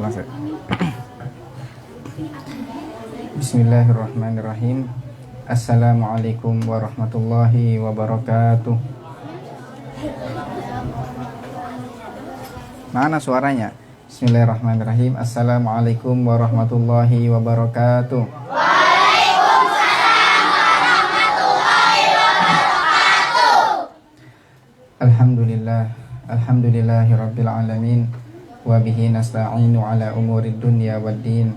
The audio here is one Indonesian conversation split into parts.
Langsung. Bismillahirrahmanirrahim. Assalamualaikum warahmatullahi wabarakatuh. Mana suaranya? Bismillahirrahmanirrahim. Assalamualaikum warahmatullahi wabarakatuh. Waalaikumsalam warahmatullahi wabarakatuh. Alhamdulillahi rabbil alamin. Wa bihi nasta'inu ala umurid dunya waddin.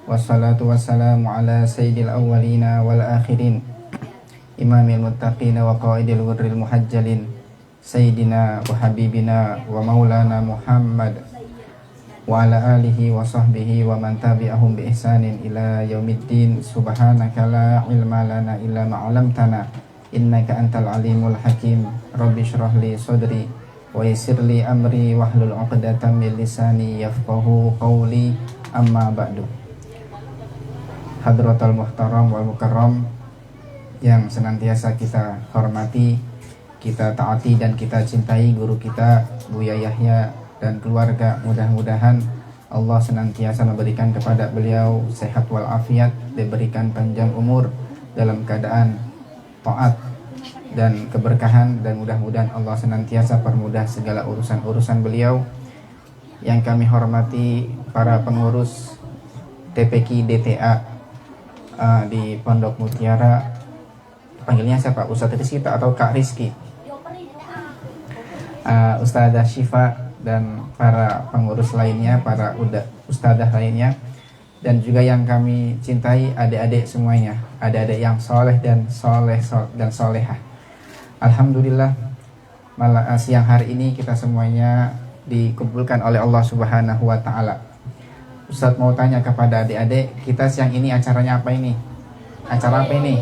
Wassalatu wassalamu ala sayyidil awwalina wal akhirin, imamil muttaqina wa qaidil wurril muhajjalin, sayyidina wa habibina wa maulana Muhammad wa ala alihi wa sahbihi wa man tabi'ahum bi ihsanin ila yaumiddin. Subhanaka la ilma lana illa ma 'allamtana innaka antal alimul hakim. Rabbi shrah li sadri wa yassir li amri wahlul 'uqdatam min lisani yafqahu qawli. Amma ba'du. Hadratul muhtaram wal mukarram yang senantiasa kita hormati, kita taati dan kita cintai guru kita Buya Yahya dan keluarga. Mudah-mudahan Allah senantiasa memberikan kepada beliau sehat walafiat, diberikan panjang umur dalam keadaan taat dan keberkahan, dan mudah-mudahan Allah senantiasa permudah segala urusan-urusan beliau. Yang kami hormati para pengurus TPQ DTA di Pondok Mutiara, panggilnya siapa? Ustadz Rizky atau Kak Rizky? Ustadzah Syifa dan para pengurus lainnya, para ustadzah lainnya, dan juga yang kami cintai adik-adik semuanya, adik-adik yang soleh dan solehah. Alhamdulillah, siang hari ini kita semuanya dikumpulkan oleh Allah Subhanahu wa Ta'ala. Ustadz mau tanya kepada adik-adik, kita siang ini acaranya apa ini? Acara apa ini?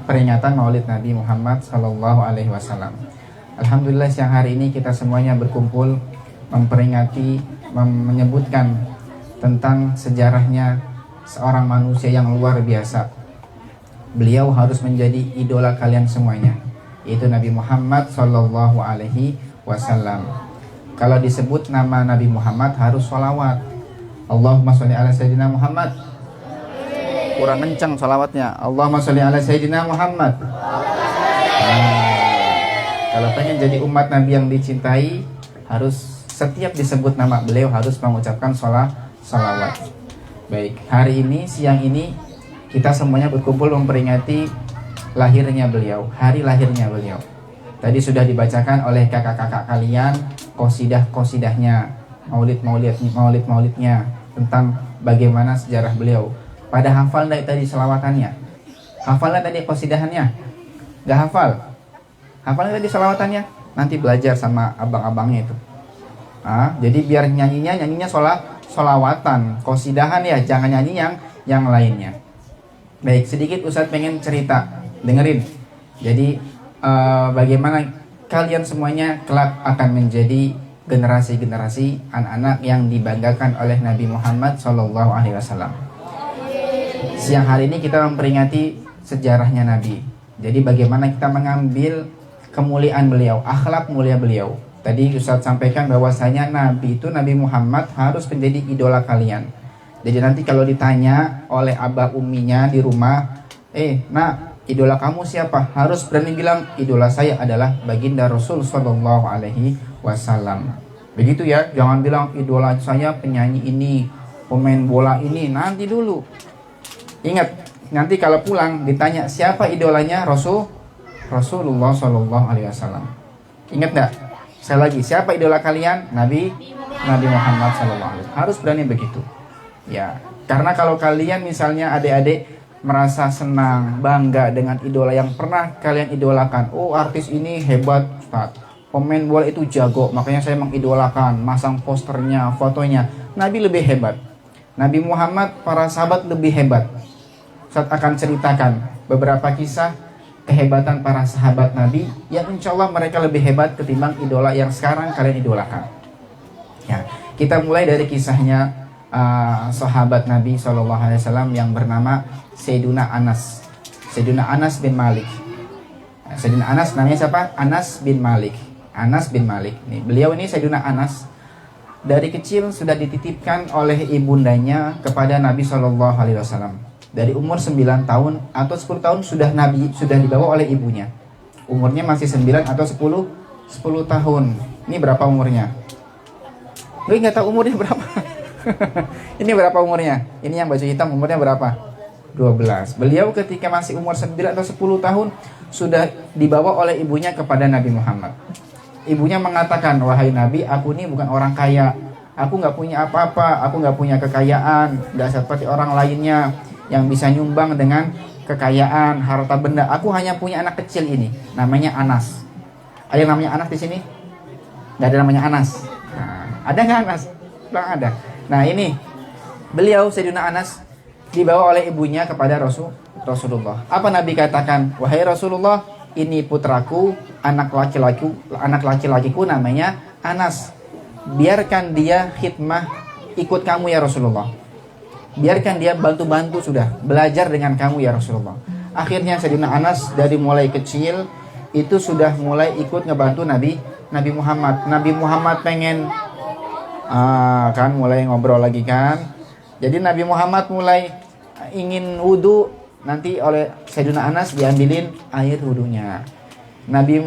Peringatan Maulid Nabi Muhammad Sallallahu Alaihi Wasallam. Alhamdulillah, siang hari ini kita semuanya berkumpul memperingati, menyebutkan tentang sejarahnya seorang manusia yang luar biasa. Beliau harus menjadi idola kalian semuanya, yaitu Nabi Muhammad Sallallahu Alaihi Wasallam. Kalau disebut nama Nabi Muhammad harus sholawat. Allahumma sholli ala Sayyidina Muhammad. Kurang kencang sholawatnya. Allahumma sholli ala Sayyidina Muhammad. Kalau pengen jadi umat Nabi yang dicintai, harus setiap disebut nama beliau harus mengucapkan sholawat. Baik, hari ini, siang ini kita semuanya berkumpul memperingati lahirnya beliau, hari lahirnya beliau. Tadi sudah dibacakan oleh kakak-kakak kalian qasidah-qasidahnya, maulid-maulidnya, tentang bagaimana sejarah beliau. Pada hafal enggak tadi selawatannya? Hafal enggak tadi qasidahannya? Enggak hafal? Hafal enggak tadi selawatannya? Nanti belajar sama abang-abangnya itu. Jadi biar nyanyinya solawatan, qasidahan ya, jangan nyanyi yang lainnya. Baik, sedikit Ustadz pengen cerita, dengerin. Jadi bagaimana kalian semuanya kelak akan menjadi generasi-generasi anak-anak yang dibanggakan oleh Nabi Muhammad Sallallahu Alaihi Wasallam. Siang hari ini kita memperingati sejarahnya Nabi. Jadi bagaimana kita mengambil kemuliaan beliau, akhlak mulia beliau. Tadi Ustaz sampaikan bahwasanya Nabi itu, Nabi Muhammad harus menjadi idola kalian. Jadi nanti kalau ditanya oleh abah uminya di rumah, nak, idola kamu siapa? Harus berani bilang, idola saya adalah baginda Rasul Sallallahu Alaihi Wasallam. Begitu ya, jangan bilang idola saya penyanyi ini, pemain bola ini. Nanti dulu, ingat, nanti kalau pulang ditanya siapa idolanya Rasulullah Sallallahu Alaihi Wasallam. Ingat nggak? Saya lagi, siapa idola kalian? Nabi Muhammad Sallallahu Alaihi Wasallam. Harus berani begitu. Ya, karena kalau kalian misalnya adik-adik merasa senang, bangga dengan idola yang pernah kalian idolakan. Oh, artis ini hebat, Ustaz. Pemain bola itu jago, makanya saya mengidolakan, masang posternya, fotonya. Nabi lebih hebat. Nabi Muhammad, para sahabat lebih hebat. Ustaz akan ceritakan beberapa kisah kehebatan para sahabat Nabi yang insya Allah mereka lebih hebat ketimbang idola yang sekarang kalian idolakan. Ya, kita mulai dari kisahnya sahabat Nabi SAW yang bernama Sayyiduna Anas bin Malik. Sayyidina Anas namanya siapa? Anas bin Malik. Nih, beliau ini Sayyiduna Anas dari kecil sudah dititipkan oleh ibundanya kepada Nabi Shallallahu Alaihi Wasallam. Dari umur 9 tahun atau 10 tahun sudah Nabi sudah dibawa oleh ibunya. Umurnya masih 9 atau 10 tahun. Ini berapa umurnya? Gue nggak tahu umurnya berapa. Ini berapa umurnya? Ini yang baju hitam umurnya berapa? 12. Beliau ketika masih umur 9 atau 10 tahun sudah dibawa oleh ibunya kepada Nabi Muhammad. Ibunya mengatakan, wahai Nabi, aku ini bukan orang kaya. Aku nggak punya apa-apa, aku nggak punya kekayaan, nggak seperti orang lainnya yang bisa nyumbang dengan kekayaan, harta benda. Aku hanya punya anak kecil ini, namanya Anas. Ada yang namanya Anas di sini? Nggak ada namanya Anas. Nah, ada nggak Anas? Belum ada. Nah ini, beliau Sayyidina Anas dibawa oleh ibunya kepada Rasulullah. Apa Nabi katakan? Wahai Rasulullah, ini putraku, anak laki-lakiku namanya Anas. Biarkan dia khidmah ikut kamu ya Rasulullah. Biarkan dia bantu-bantu sudah, belajar dengan kamu ya Rasulullah. Akhirnya Sayyidina Anas dari mulai kecil itu sudah mulai ikut ngebantu Nabi Muhammad. Nabi Muhammad pengen kan mulai ngobrol lagi kan. Jadi Nabi Muhammad mulai ingin wudhu, nanti oleh Sayyidina Anas diambilin air wudhunya. Nabi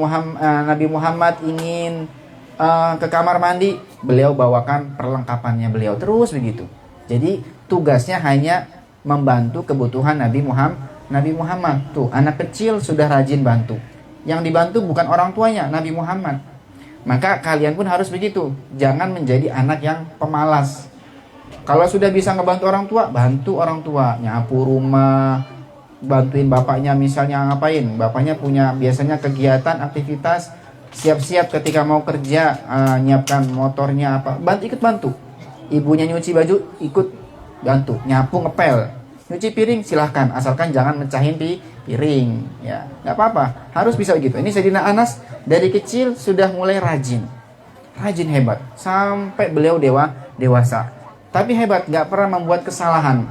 Muhammad ingin ke kamar mandi, beliau bawakan perlengkapannya beliau, terus begitu. Jadi tugasnya hanya membantu kebutuhan Nabi Muhammad. Tuh, anak kecil sudah rajin bantu. Yang dibantu bukan orang tuanya, Nabi Muhammad. Maka kalian pun harus begitu. Jangan menjadi anak yang pemalas. Kalau sudah bisa ngebantu orang tua, bantu orang tua, nyapu rumah, bantuin bapaknya misalnya ngapain. Bapaknya punya biasanya kegiatan, aktivitas, siap-siap ketika mau kerja, nyiapkan motornya apa, ikut bantu. Ibunya nyuci baju, ikut bantu. Nyapu, ngepel, nyuci piring, silahkan, asalkan jangan mecahin piring, ya nggak apa-apa, harus bisa gitu. Ini Sayyidina Anas dari kecil sudah mulai rajin hebat sampai beliau dewasa. Tapi hebat, nggak pernah membuat kesalahan.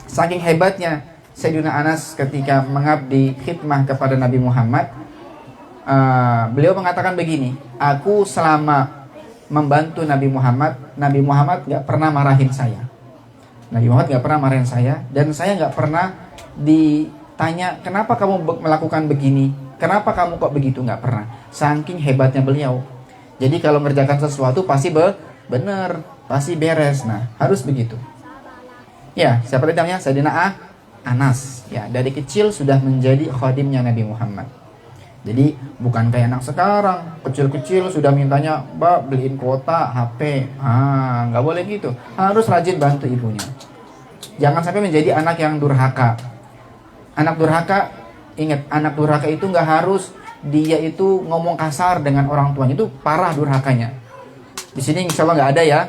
Saking hebatnya Sayyidina Anas ketika mengabdi khidmah kepada Nabi Muhammad, beliau mengatakan begini, aku selama membantu Nabi Muhammad nggak pernah marahin saya. Nabi Muhammad nggak pernah marahin saya, dan saya nggak pernah ditanya kenapa kamu melakukan begini, kenapa kamu kok begitu, nggak pernah. Saking hebatnya beliau. Jadi kalau mengerjakan sesuatu pasti benar, pasti beres. Nah, harus begitu. Ya, siapa namanya? Sayyidina Anas. Ya, dari kecil sudah menjadi khadimnya Nabi Muhammad. Jadi bukan kayak anak sekarang, kecil-kecil sudah mintanya, Mbak beliin kuota HP. Nggak boleh gitu. Harus rajin bantu ibunya. Jangan sampai menjadi anak yang durhaka. Anak durhaka, ingat, anak durhaka itu nggak harus dia itu ngomong kasar dengan orang tuanya. Itu parah durhakanya. Di sini insya Allah nggak ada ya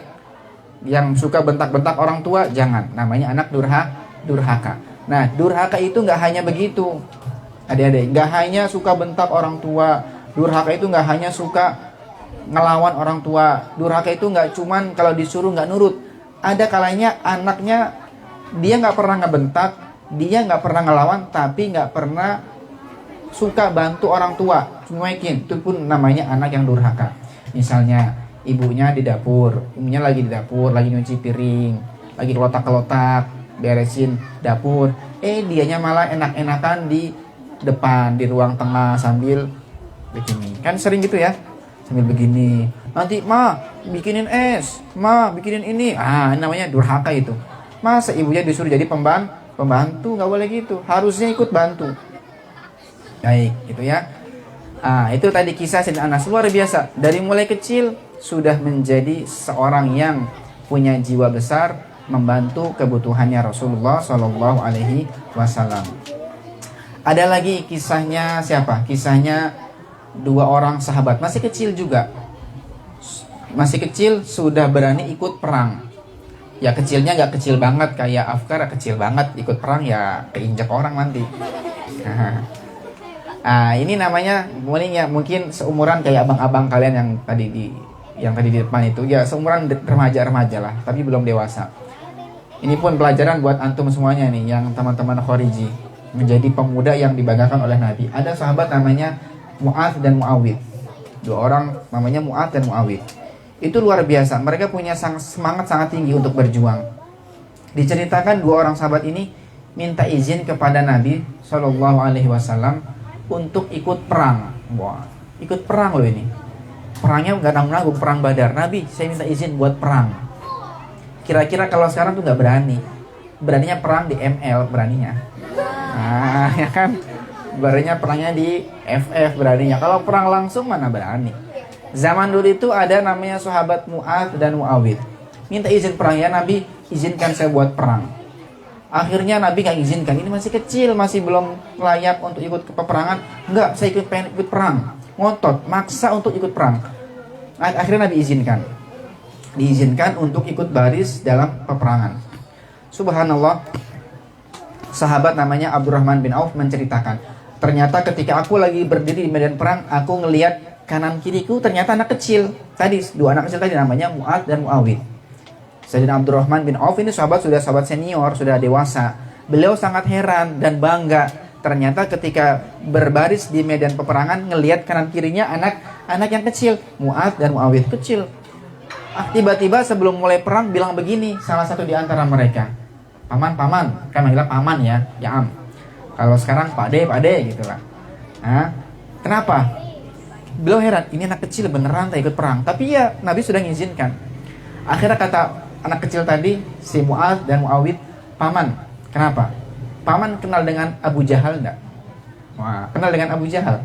yang suka bentak-bentak orang tua, jangan. Namanya anak durhaka. Nah, durhaka itu nggak hanya begitu. Adik-adik, nggak hanya suka bentak orang tua. Durhaka itu nggak hanya suka ngelawan orang tua. Durhaka itu nggak cuman kalau disuruh nggak nurut. Ada kalanya anaknya dia nggak pernah ngebentak, dia nggak pernah ngelawan, tapi nggak pernah suka bantu orang tua, cuekin. Itu pun namanya anak yang durhaka. Misalnya ibunya di dapur, ibunya lagi di dapur, lagi nyuci piring, lagi kelotak-kelotak, beresin dapur. Dianya malah enak-enakan di depan, di ruang tengah sambil begini. Kan sering gitu ya, sambil begini. Nanti, ma, bikinin es, ma, bikinin ini. Ini namanya durhaka itu. Masa ibunya disuruh jadi pembantu? Nggak boleh gitu. Harusnya ikut bantu. Baik, gitu ya. Itu tadi kisah Sayyidina Anas, luar biasa. Dari mulai kecil sudah menjadi seorang yang punya jiwa besar membantu kebutuhannya Rasulullah Shallallahu Alaihi Wasallam. Ada lagi kisahnya siapa? Kisahnya dua orang sahabat, masih kecil juga. Masih kecil sudah berani ikut perang. Ya kecilnya nggak kecil banget kayak Afkar, kecil banget, ikut perang ya keinjak orang nanti. Ini namanya mungkin seumuran kayak abang-abang kalian yang tadi di depan itu, ya seumuran remaja-remaja lah, tapi belum dewasa. Ini pun pelajaran buat antum semuanya nih, yang teman-teman Khariji, menjadi pemuda yang dibanggakan oleh Nabi. Ada sahabat namanya Mu'adz dan Mu'awidh. Dua orang namanya Mu'adz dan Mu'awidh. Itu luar biasa. Mereka punya semangat sangat tinggi untuk berjuang. Diceritakan dua orang sahabat ini minta izin kepada Nabi Shallallahu Alaihi Wasallam untuk ikut perang. Wah, ikut perang loh ini. Perangnya nggak nanggung, perang Badar. Nabi, saya minta izin buat perang. Kira-kira kalau sekarang tuh nggak berani. Beraninya perang di ML, beraninya. Nah, ya kan? Beraninya perangnya di FF, beraninya. Kalau perang langsung mana berani. Zaman dulu itu ada namanya sahabat Mu'adz dan Mu'awid. Minta izin perang, ya Nabi, izinkan saya buat perang. Akhirnya Nabi nggak izinkan. Ini masih kecil, masih belum layak untuk ikut ke peperangan. Enggak, saya pengen ikut perang. Ngotot, maksa untuk ikut perang. Akhirnya Nabi izinkan. Diizinkan untuk ikut baris dalam peperangan. Subhanallah, sahabat namanya Abdurrahman bin Auf menceritakan, ternyata ketika aku lagi berdiri di medan perang, aku ngelihat kanan kiriku ternyata anak kecil. Tadi dua anak kecil tadi namanya Mu'adz dan Mu'awid. Sayyidina Abdurrahman bin Auf ini sudah sahabat senior, sudah dewasa. Beliau sangat heran dan bangga. Ternyata ketika berbaris di medan peperangan, ngelihat kanan kirinya anak yang kecil, Mu'adz dan Mu'awid kecil. Tiba-tiba sebelum mulai perang bilang begini, salah satu di antara mereka, paman, kan manggilnya paman ya am. Kalau sekarang Pak De gitu lah. Nah, kenapa? Beliau heran, ini anak kecil beneran tak ikut perang. Tapi ya Nabi sudah mengizinkan. Akhirnya kata anak kecil tadi, si Mu'adz dan Mu'awid, paman, kenapa? Paman kenal dengan Abu Jahal enggak? Wah, kenal dengan Abu Jahal.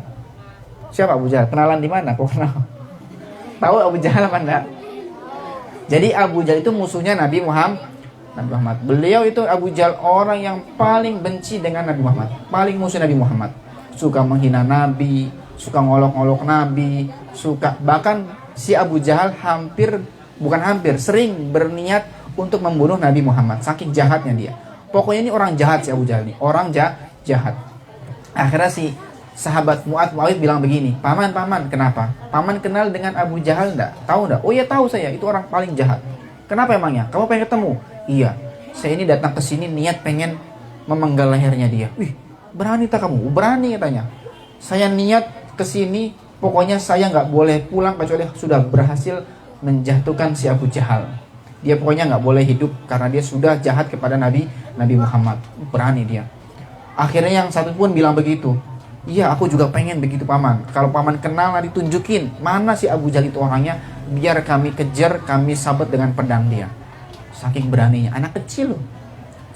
Siapa Abu Jahal? Kenalan di mana? Kok kenal? Tahu Abu Jahal apa enggak? Jadi Abu Jahal itu musuhnya Nabi Muhammad. Beliau itu Abu Jahal orang yang paling benci dengan Nabi Muhammad, paling musuh Nabi Muhammad. Suka menghina Nabi, suka ngolok-ngolok Nabi, bahkan si Abu Jahal sering berniat untuk membunuh Nabi Muhammad. Saking jahatnya dia. Pokoknya ini orang jahat si Abu Jahal ini, orang jahat. Akhirnya si sahabat Mu'adz Mu'awid bilang begini, paman, kenapa? Paman kenal dengan Abu Jahal enggak? Tahu enggak? Oh iya tahu saya, itu orang paling jahat. Kenapa emangnya? Kamu pengen ketemu? Iya, saya ini datang ke sini niat pengen memenggal lehernya dia. Wih, berani tak kamu? Berani katanya. Saya niat ke sini, pokoknya saya nggak boleh pulang kecuali sudah berhasil menjatuhkan si Abu Jahal. Dia pokoknya nggak boleh hidup karena dia sudah jahat kepada Nabi Muhammad. Berani dia. Akhirnya yang satu pun bilang begitu. Iya, aku juga pengen begitu paman. Kalau paman kenal nanti tunjukin mana si Abu Jahal itu orangnya, biar kami kejar, kami sabet dengan pedang dia. Saking beraninya, anak kecil loh.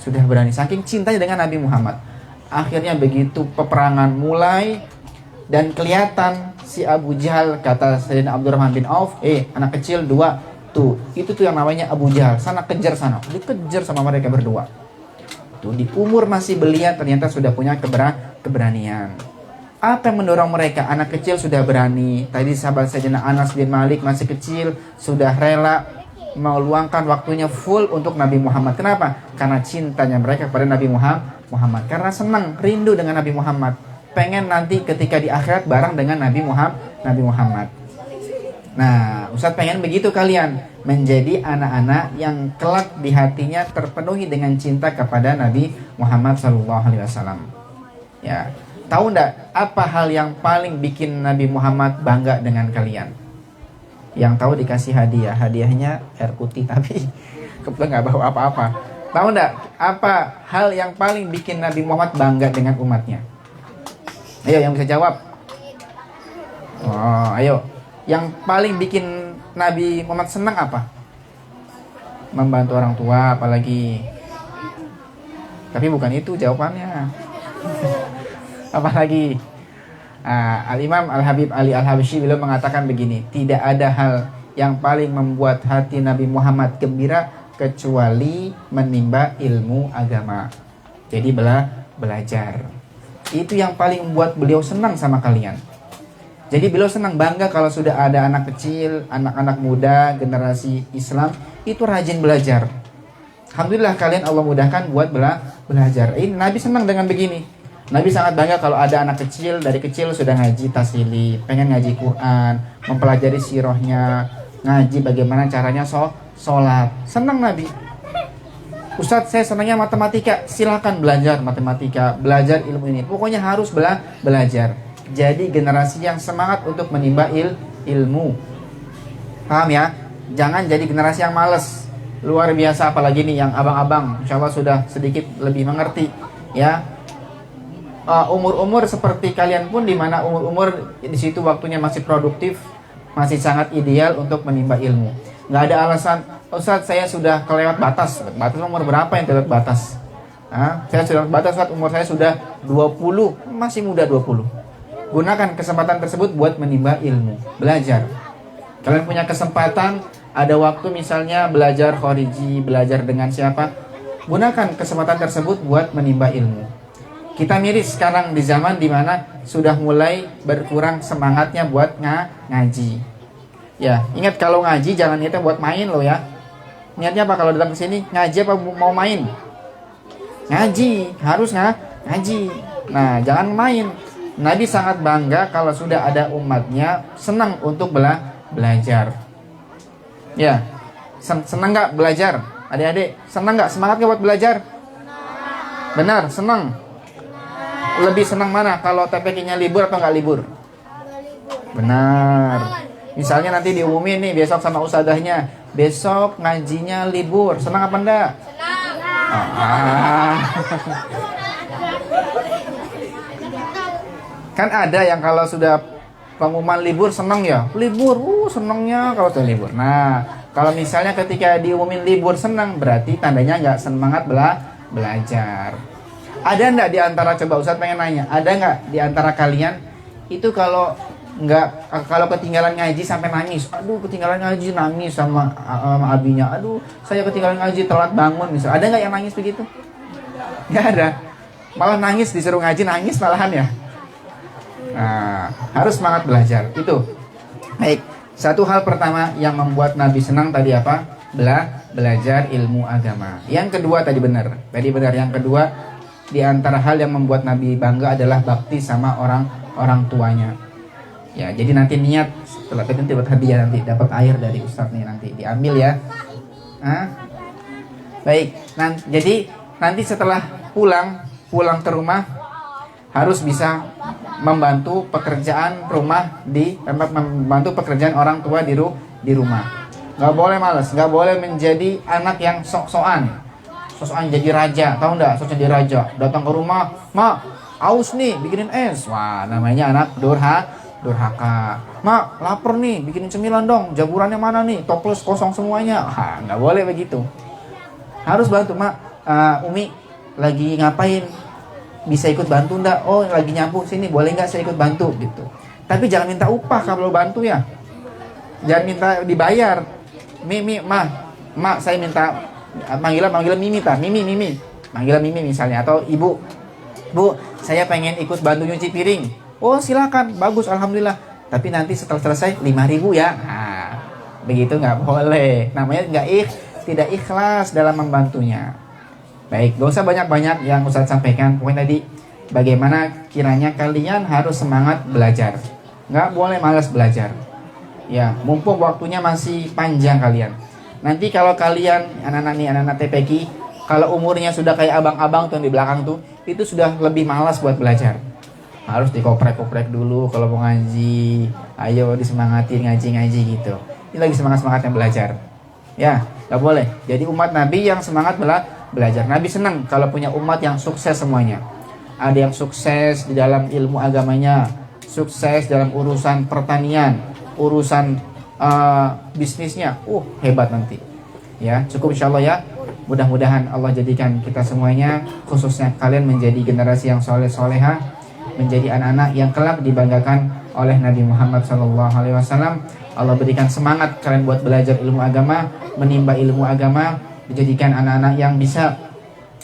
Sudah berani, saking cintanya dengan Nabi Muhammad. Akhirnya begitu peperangan mulai dan kelihatan si Abu Jahal, kata Sayyidina Abdurrahman bin Auf, anak kecil dua, tuh, itu tuh yang namanya Abu Jahal. Sana kejar sana, dikejar sama mereka berdua. Tuh di umur masih belia ternyata sudah punya keberanian. Apa yang mendorong mereka? Anak kecil sudah berani. Tadi sahabat Sayyidina Anas bin Malik masih kecil, sudah rela meluangkan waktunya full untuk Nabi Muhammad. Kenapa? Karena cintanya mereka kepada Nabi Muhammad. Karena senang, rindu dengan Nabi Muhammad. Pengen nanti ketika di akhirat bareng dengan Nabi Muhammad. Nah, Ustadz pengen begitu kalian, menjadi anak-anak yang kelak di hatinya terpenuhi dengan cinta kepada Nabi Muhammad SAW. Ya, tahu enggak apa hal yang paling bikin Nabi Muhammad bangga dengan kalian? Yang tahu dikasih hadiahnya air putih, tapi kebetulan nggak bawa apa-apa. Tahu enggak apa hal yang paling bikin Nabi Muhammad bangga dengan umatnya? Ayo yang bisa jawab. Oh, ayo. Yang paling bikin Nabi Muhammad senang apa? Membantu orang tua, apalagi. Tapi bukan itu jawabannya. Apalagi. Al-Imam Al-Habib Ali Al-Habsyi beliau mengatakan begini, tidak ada hal yang paling membuat hati Nabi Muhammad gembira kecuali menimba ilmu agama. Jadi belajar. Itu yang paling membuat beliau senang sama kalian. Jadi beliau senang, bangga kalau sudah ada anak kecil, anak-anak muda, generasi Islam itu rajin belajar. Alhamdulillah kalian Allah mudahkan buat belajar. Ini Nabi senang dengan begini. Nabi sangat bangga kalau ada anak kecil, dari kecil sudah ngaji tasili, pengen ngaji Quran, mempelajari sirahnya, ngaji bagaimana caranya sholat. Senang Nabi. Ustadz, saya senangnya matematika, silakan belajar matematika, belajar ilmu ini. Pokoknya harus belajar. Jadi generasi yang semangat untuk menimba ilmu. Paham ya? Jangan jadi generasi yang males. Luar biasa, apalagi nih yang abang-abang, insya Allah sudah sedikit lebih mengerti ya. Umur-umur seperti kalian pun, dimana umur-umur di situ waktunya masih produktif, masih sangat ideal untuk menimba ilmu. Nggak ada alasan, Ustadz saya sudah kelewat batas. Batas umur berapa yang kelewat batas? Saya sudah batas, Ustadz umur saya sudah 20, masih muda 20. Gunakan kesempatan tersebut buat menimba ilmu, belajar. Kalian punya kesempatan, ada waktu misalnya belajar khariji, belajar dengan siapa, gunakan kesempatan tersebut buat menimba ilmu. Kita miris sekarang di zaman dimana sudah mulai berkurang semangatnya buat ngaji. Ya, ingat kalau ngaji jangan niatnya buat main loh ya. Niatnya apa kalau datang ke sini? Ngaji apa mau main? Ngaji, harus ngaji. Nah, jangan main. Nabi sangat bangga kalau sudah ada umatnya senang untuk belajar. Ya, senang nggak belajar? Adik-adik, senang nggak? Semangat nggak buat belajar? Benar, senang. Lebih senang mana? Kalau TPK-nya libur atau nggak libur? Benar. Misalnya nanti diumumin nih besok sama ustadzahnya, besok ngajinya libur. Senang apa enggak? Senang. Kan ada yang kalau sudah pengumuman libur senang ya, libur, senangnya kalau sudah libur. Nah, kalau misalnya ketika diumumin libur senang, berarti tandanya nggak semangat belajar. Ada nggak di antara, coba Ustadz pengen nanya, ada nggak di antara kalian itu kalau ketinggalan ngaji sampai nangis, aduh ketinggalan ngaji nangis sama abinya, aduh saya ketinggalan ngaji telat bangun misal, ada nggak yang nangis begitu? Nggak ada, malah nangis disuruh ngaji nangis malahan ya. Nah, harus semangat belajar. Itu. Baik, satu hal pertama yang membuat Nabi senang tadi apa? Belajar ilmu agama. Yang kedua tadi benar. Yang kedua, di antara hal yang membuat Nabi bangga adalah bakti sama orang tuanya. Ya, jadi nanti niat setelah itu nanti dapat hadiah, nanti dapat air dari Ustadz nih, nanti diambil ya. Baik. Jadi nanti setelah pulang ke rumah harus bisa membantu pekerjaan rumah membantu pekerjaan orang tua di rumah. Nggak boleh malas, nggak boleh menjadi anak yang sok-sokan jadi raja, tahu nggak? Sok jadi raja, datang ke rumah, mak aus nih, bikinin es. Wah, namanya anak durhaka. Mak lapar nih, bikinin cemilan dong. Jaburannya mana nih? Toples kosong semuanya. Nggak boleh begitu. Harus bantu, mak. Umi lagi ngapain? Bisa ikut bantu ndak? Oh lagi nyapu sini, boleh nggak saya ikut bantu gitu. Tapi jangan minta upah kalau bantu ya. Jangan minta dibayar. Mak saya minta manggil Mimi ta, Mimi. Manggil Mimi misalnya, atau ibu. Bu, saya pengen ikut bantu nyuci piring. Oh silakan, bagus alhamdulillah. Tapi nanti setelah selesai 5.000 ya. Begitu nggak boleh. Namanya tidak ikhlas dalam membantunya. Baik, gak usah banyak-banyak yang Ustadz sampaikan. Pokoknya tadi, bagaimana kiranya kalian harus semangat belajar. Nggak boleh malas belajar. Ya, mumpung waktunya masih panjang kalian. Nanti kalau kalian, anak-anak TPQ, kalau umurnya sudah kayak abang-abang tuh yang di belakang tuh, itu sudah lebih malas buat belajar. Harus dikoprek-koprek dulu kalau mau ngaji. Ayo disemangatin ngaji-ngaji gitu. Ini lagi semangat-semangatnya belajar. Ya, nggak boleh. Jadi umat Nabi yang semangat belajar. Nabi senang kalau punya umat yang sukses semuanya. Ada yang sukses di dalam ilmu agamanya, sukses dalam urusan pertanian, urusan bisnisnya. Hebat nanti. Ya, cukup insyaallah ya. Mudah-mudahan Allah jadikan kita semuanya, khususnya kalian menjadi generasi yang soleh-soleha, menjadi anak-anak yang kelak dibanggakan oleh Nabi Muhammad SAW. Allah berikan semangat kalian buat belajar ilmu agama, menimba ilmu agama, dijadikan anak-anak yang bisa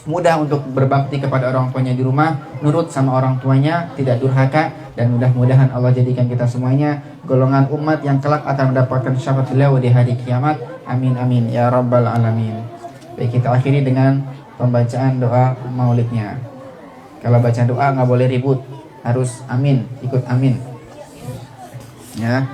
mudah untuk berbakti kepada orang tuanya di rumah, nurut sama orang tuanya, tidak durhaka, dan mudah-mudahan Allah jadikan kita semuanya golongan umat yang kelak akan mendapatkan syafaat beliau di hari kiamat. Amin amin ya rabbal alamin. Baik, kita akhiri dengan pembacaan doa maulidnya. Kalau baca doa nggak boleh ribut, harus amin, ikut amin. Ya.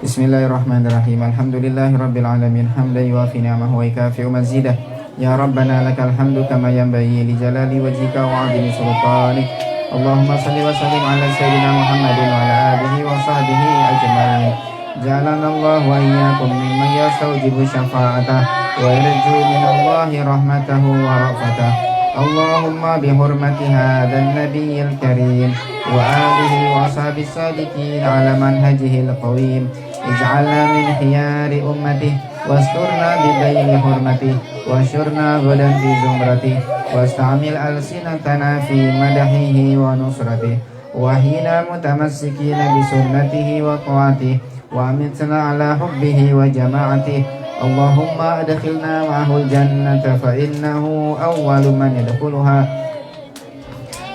Bismillahirrahmanirrahim. Alhamdulillahirabbil alamin. Hamdan yuwafi ni'amahu wa yukafi'u mazidah. Ya Rabbana lakal hamdu kama yanbaghi li jalali wajhika wa 'azimi sultanik. Allahumma shalli wa sallim ala sayyidina Muhammadin wa ala alihi wa sahbihi ajma'in. جعلنا الله وإياكم ممن يستوجب شفاعته ويرجو من الله رحمته ورأفته. اللهم بحرمة هذا النبي الكريم وآله وأصحابه الصادقين على منهجه القويم اجعلنا من خيار أمته واسترنا بذيل حرمته واشرنا غدا في زمرته واستعمل ألسنتنا في مدحه ونصرته وحينا متمسكين بسنته وطاعته وأمتنا على حبه وجماعته. اللهم أدخلنا معه الجنة فإنه أول من يدخلها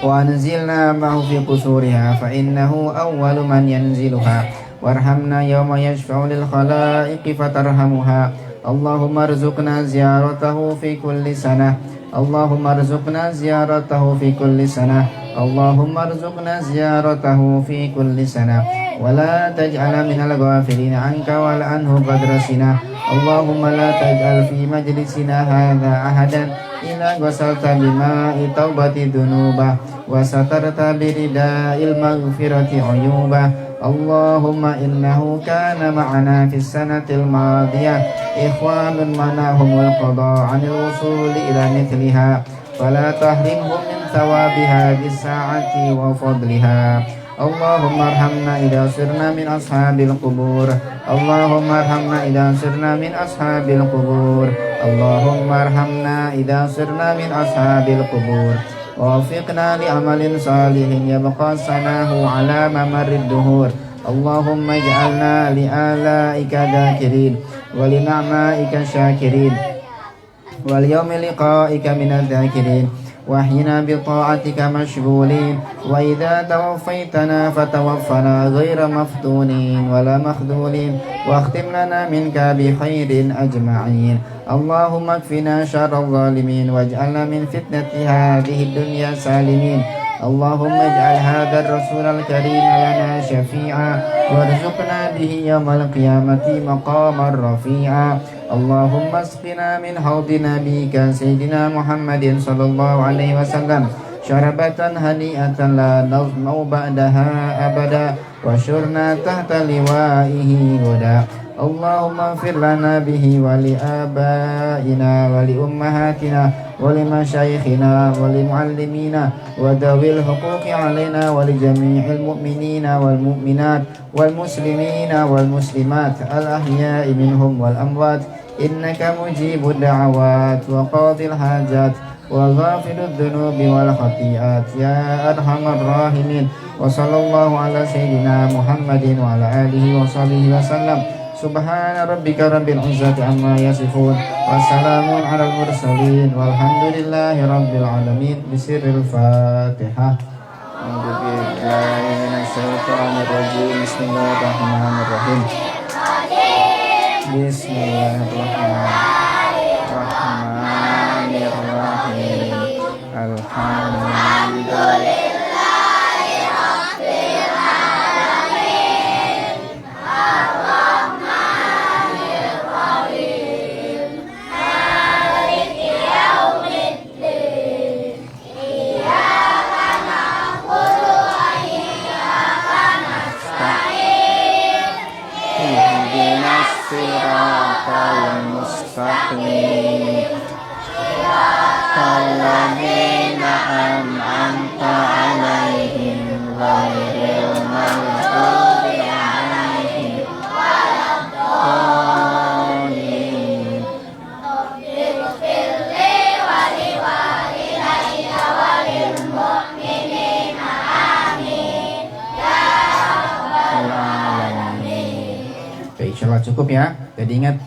وأنزلنا معه في قصورها فإنه أول من ينزلها وارحمنا يوم يشفع للخلائق فترحمها. اللهم ارزقنا زيارته في كل سنة اللهم ارزقنا زيارته في كل سنة اللهم ارزقنا زيارته في كل سنة ولا تجعل من الغافلين عنك ولا عنه قدر سنة. اللهم لا تجعل في مجلسنا هذا أحدا إلا غسلت بماء توبة ذنوبه وسترت برداء المغفرة عيوبه. اللهم إنه كان معنا في السنة الماضية إخوان منعهم القضاء عن الوصول إلى مثلها فلا تحرمهم من ثواب هذه الساعة وفضلها. اللهم ارحمنا إذا صرنا من أصحاب القبور اللهم ارحمنا إذا صرنا من أصحاب القبور اللهم ارحمنا إذا صرنا من أصحاب القبور ووفقنا لعمل صالح يبقى سناه على ممر الدهور. اللهم اجعلنا لآلائك ذاكرين ولنعمائك شاكرين واليوم لقائك من الذاكرين واحينا بطاعتك مشغولين وإذا توفيتنا فتوفنا غير مفتونين ولا مخذولين واختم لنا منك بخير أجمعين. اللهم اكفنا شر الظالمين واجعلنا من فتنة هذه الدنيا سالمين. اللهم اجعل هذا الرسول الكريم لنا شفيعا وارزقنا به يوم القيامة مقاما رفيعا. اللهم اسقنا من حوض نبيك سيدنا محمد صلى الله عليه وسلم شربة هنيئة لا نظمأ بعدها أبدا وشرنا تحت لوائه غدا. اللهم اغفر لنا به ولآبائنا ولأمهاتنا ولمشايخنا ولمعلمينا وذوي الحقوق علينا ولجميع المؤمنين والمؤمنات والمسلمين والمسلمات الأحياء منهم والأموات إنك مجيب الدعوات وقاضي الحاجات وغافل الذنوب والخطيئات يا أرحم الراحمين. وصلى الله على سيدنا محمد وعلى آله وصحبه وسلم. سبحان ربك رب العزة عما يصفون وسلام على المرسلين والحمد لله رب العالمين. بسر الفاتحة. أعوذ بالله من الشيطان الرجيم. بسم الله الرحمن الرحيم. بسم الله الرحمن الرحيم. الحمد لله الذين أنعمت عليهم غير المغضوب عليهم ولا الضالين. اغفر لي ولوالدي وللمؤمنين آمين يا رب العالمين. Baik, insyaallah cukup ya. Jadi ingat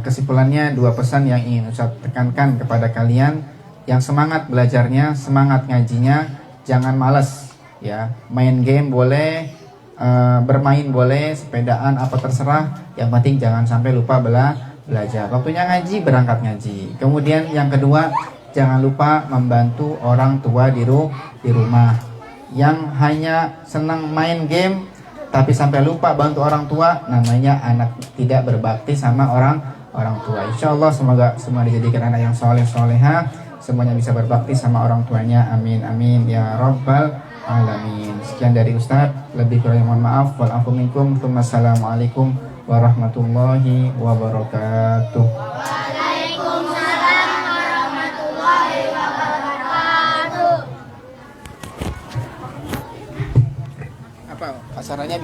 kesimpulannya dua pesan yang ingin Ustaz tekankan kepada kalian yang semangat belajarnya, semangat ngajinya, jangan malas ya. Main game boleh, bermain boleh, sepedaan apa terserah, yang penting jangan sampai lupa belajar. Waktunya ngaji, berangkat ngaji. Kemudian yang kedua, jangan lupa membantu orang tua di rumah. Yang hanya senang main game tapi sampai lupa bantu orang tua, namanya anak tidak berbakti sama orang tua. Insya Allah semoga semua dijadikan anak yang soleh soleha, semuanya bisa berbakti sama orang tuanya. Amin amin ya rabbal alamin. Sekian dari Ustadz, lebih kurang mohon maaf. Wal afu minkum. Wassalamualaikum warahmatullahi wabarakatuh. Waalaikumsalam warahmatullahi wabarakatuh. Apa kasarannya?